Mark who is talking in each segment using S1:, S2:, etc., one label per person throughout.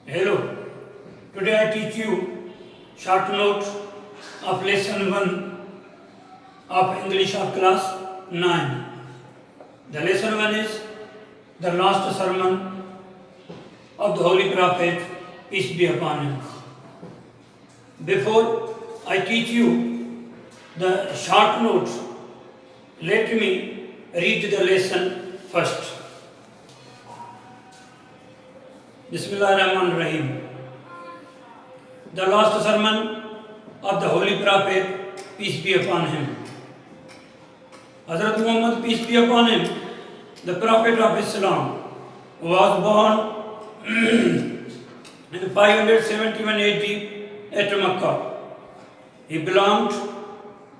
S1: Hello, today I teach you short note of lesson 1 of English of class 9. The lesson 1 is the last sermon of the Holy Prophet, peace be upon him. Before I teach you the short note, let me read the lesson first. Bismillahirrahmanirrahim. The last sermon of the Holy Prophet, peace be upon him. Hazrat Muhammad, peace be upon him, the Prophet of Islam, was born in 571 AD at Makkah. He belonged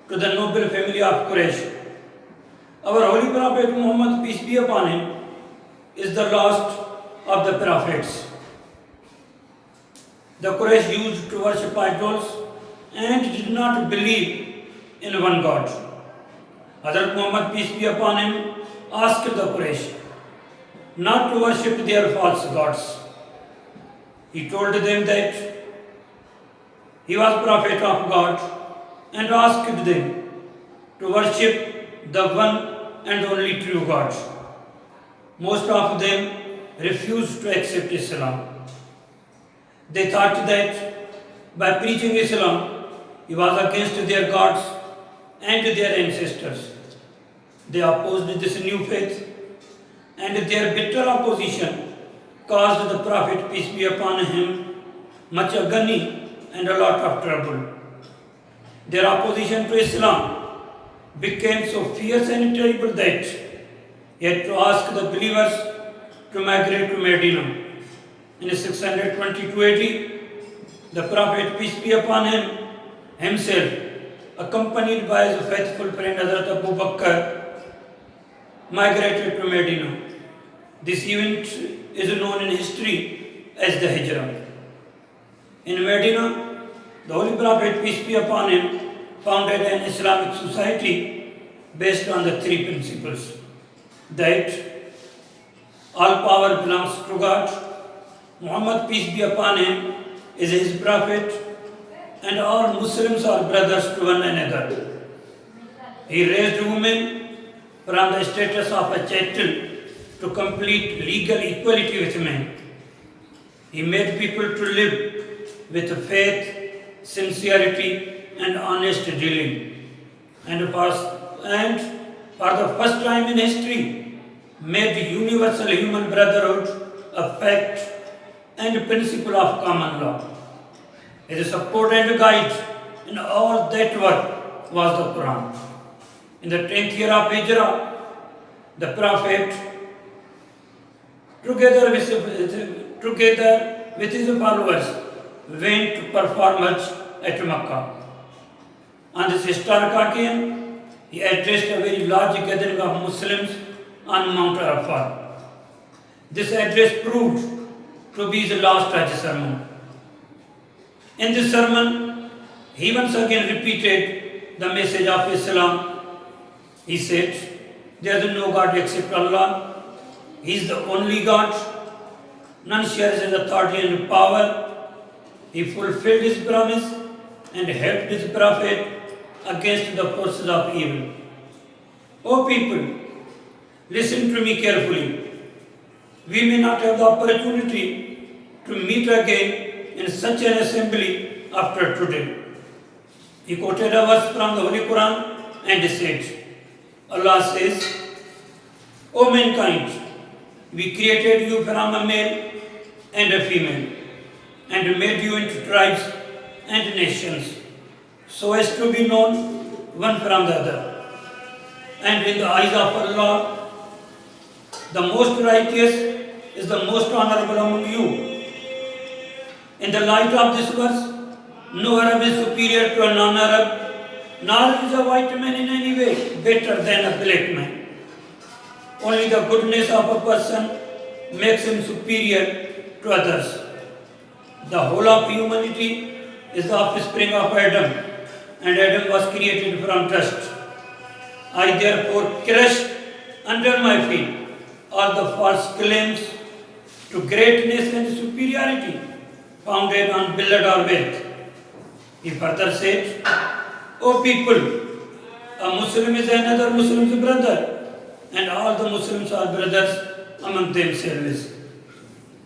S1: to the noble family of Quraysh. Our Holy Prophet Muhammad, peace be upon him, is the last of the prophets. The Quraysh used to worship idols and did not believe in one God. Hazrat Muhammad, peace be upon him, asked the Quraysh not to worship their false gods. He told them that he was prophet of God and asked them to worship the one and only true God. Most of them refused to accept Islam. They thought that by preaching Islam, he was against their gods and their ancestors. They opposed this new faith, and their bitter opposition caused the Prophet, peace be upon him, much agony and a lot of trouble. Their opposition to Islam became so fierce and terrible that he had to ask the believers to migrate to Medina. In 622 AD, the Prophet, peace be upon him, himself, accompanied by his faithful friend Hazrat Abu Bakr, migrated to Medina. This event is known in history as the Hijrah. In Medina, the Holy Prophet, peace be upon him, founded an Islamic society based on the three principles: that all power belongs to God, Muhammad, peace be upon him, is his prophet, and all Muslims are brothers to one another. He raised women from the status of a chattel to complete legal equality with men. He made people to live with faith, sincerity, and honest dealing. And for the first time in history, made universal human brotherhood a fact and principle of common law. His support and guide in all that work was the Quran. In the 10th year of Hijrah, the Prophet, together with his followers, went to perform Hajj at Makkah. On this historic occasion, he addressed a very large gathering of Muslims on Mount Arafat. This address proved to be his last Hajj sermon. In this sermon, he once again repeated the message of Islam. He said, there is no God except Allah. He is the only God. None shares his authority and power. He fulfilled his promise and helped his prophet against the forces of evil. O people, listen to me carefully. We may not have the opportunity to meet again in such an assembly after today. He quoted a verse from the Holy Quran and said, Allah says, O mankind, we created you from a male and a female, and made you into tribes and nations, so as to be known one from the other. And in the eyes of Allah, the most righteous is the most honorable among you. In the light of this verse, no Arab is superior to a non-Arab, nor is a white man in any way better than a black man. Only the goodness of a person makes him superior to others. The whole of humanity is the offspring of Adam, and Adam was created from dust. I therefore crush under my feet all the false claims to greatness and superiority founded on Billad or wealth. He further said, O people, a Muslim is another Muslim's brother, and all the Muslims are brothers among themselves.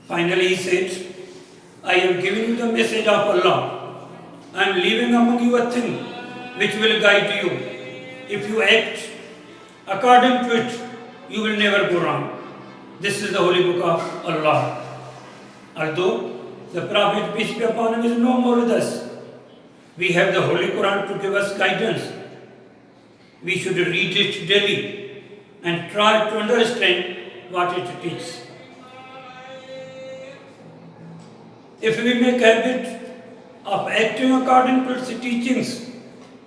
S1: Finally, he said, I am giving you the message of Allah. I am leaving among you a thing which will guide you. If you act according to it, you will never go wrong. This is the holy book of Allah. Although the Prophet, peace be upon him, is no more with us, we have the Holy Quran to give us guidance. We should read it daily and try to understand what it teaches. If we make a habit of acting according to its teachings,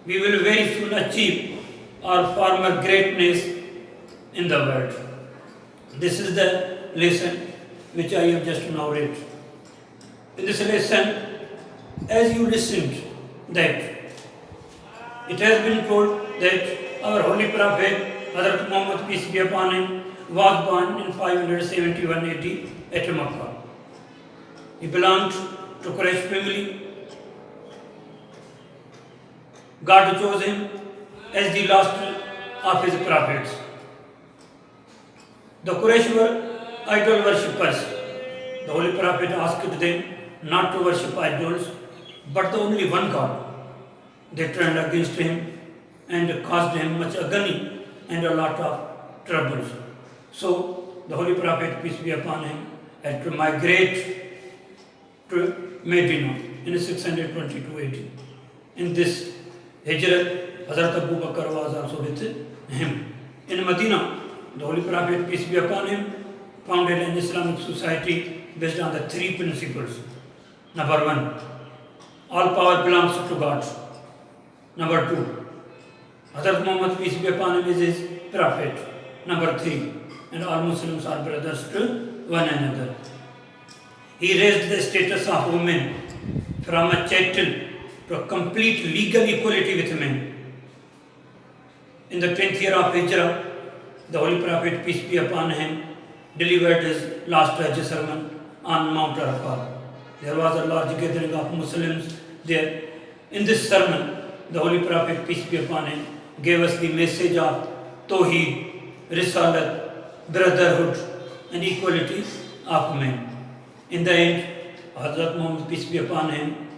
S1: we will very soon achieve our former greatness in the world. This is the lesson which I have just now read. In this lesson, as you listened, that it has been told that our Holy Prophet, Hazrat Muhammad, peace be upon him, was born in 571 AD at Makkah. He belonged to Quraysh family. God chose him as the last of his prophets. The Quraysh were idol worshippers. The Holy Prophet asked them not to worship idols, but the only one God. They turned against him and caused him much agony and a lot of troubles. So the Holy Prophet, peace be upon him, had to migrate to Medina in 622 AD. In this Hijrat, Hazrat Abu Bakr was also with him. In Medina, the Holy Prophet, peace be upon him, founded an Islamic society based on the three principles. Number one, all power belongs to God. Number two, Hazrat Muhammad, peace be upon him, is his prophet. Number three, and all Muslims are brothers to one another. He raised the status of women from a chattel to a complete legal equality with men. In the 10th year of Hijrah, the Holy Prophet, peace be upon him, delivered his last Hajj sermon on Mount Arafah. There was a large gathering of Muslims there. In this sermon, the Holy Prophet, peace be upon him, gave us the message of Tawheed, Risalat, brotherhood and equality of men. In the end, Hazrat Muhammad, peace be upon him,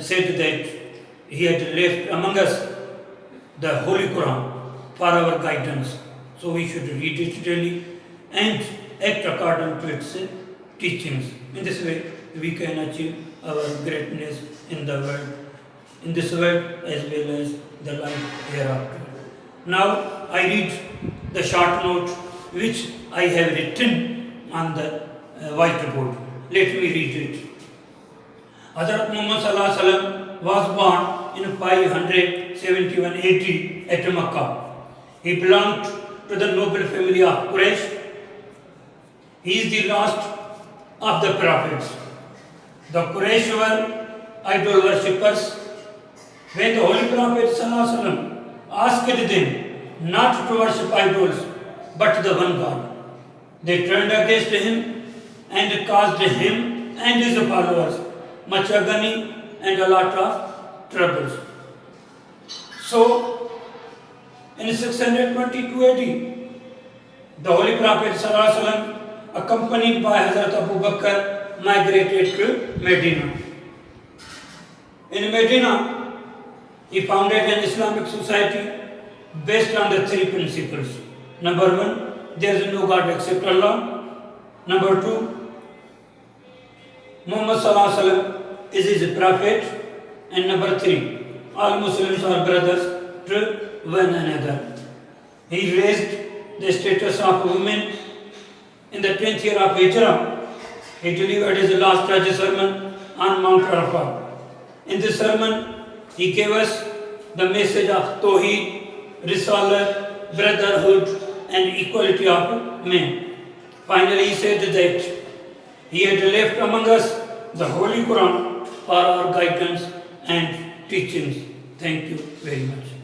S1: said that he had left among us the Holy Quran for our guidance. So we should read it daily and act according to its teachings. In this way, we can achieve our greatness in the world, in this world as well as the life hereafter. Now I read the short note which I have written on the whiteboard. Let me read it. Hazrat Muhammad Sallallahu Alaihi Wasallam was born in 571 AD at Makkah. He belonged to the noble family of Quraysh. He is the last of the prophets. The Quraysh were idol worshippers. When the Holy Prophet Sallallahu Alaihi Wasallam asked them not to worship idols but the one God, they turned against him and caused him and his followers much agony and a lot of troubles. So, in 622 AD, the Holy Prophet Sallallahu Alaihi Wasallam, accompanied by Hazrat Abu Bakr, migrated to Medina. In Medina, he founded an Islamic society based on the three principles. Number one, there is no God except Allah. Number two, Muhammad Sallallahu Alaihi Wasallam is his prophet. And number three, all Muslims are brothers to one another. He raised the status of women. In the 10th year of Hijrah, he delivered his last Hajj sermon on Mount Arafah. In this sermon, he gave us the message of Tawheed, Risalah, brotherhood and equality of men. Finally, he said that he had left among us the Holy Quran for our guidance and teachings. Thank you very much.